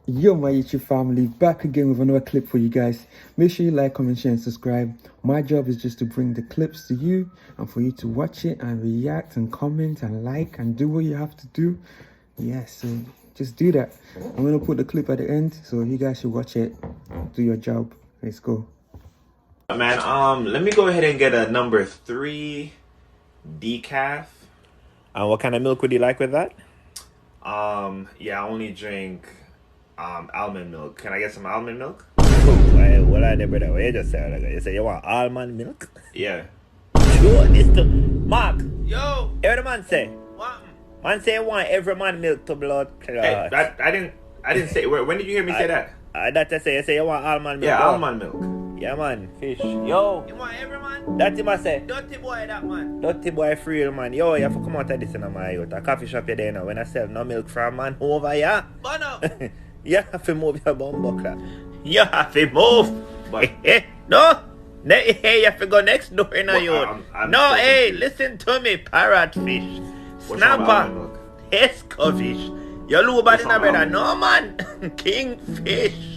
Yo, my YouTube family, back again with another clip for you guys. Make sure you like, comment, share, and subscribe. My job is just to bring the clips to you and for you to watch it and react and comment and like and do what you have to do. Yeah, so just do that. I'm gonna put the clip at the end, so you guys should watch it. Do your job. Let's go. Man, let me go ahead and get a number 3 decaf. And what kind of milk would you like with that? Yeah, I only drink almond milk. Can I get some almond milk? What I brother? What you just said? You say you want almond milk? Yeah. Sure, this to Mark. Yo, Hear the man say? what? Man say you want every man milk to blood clot. Hey, I didn't say. When did you hear me say that? That you say you want almond milk. Yeah, bro. almond milk. Yeah man, fish. Yo, You want every man? that him I say. Dirty boy, that man. Dirty boy free man. Yo, you have to come out of this in my youth. A coffee shop you there now. When I sell no milk from man over here. Bono. You have to move your bum buckler. You have to move. But No. Hey, you have to go next door in a Well, youth. I'm No, so hey, confused. listen to me, parrotfish, what's wrong with almond snapper, milk? escofish. You low body What's now, wrong with brother. No, man. Kingfish.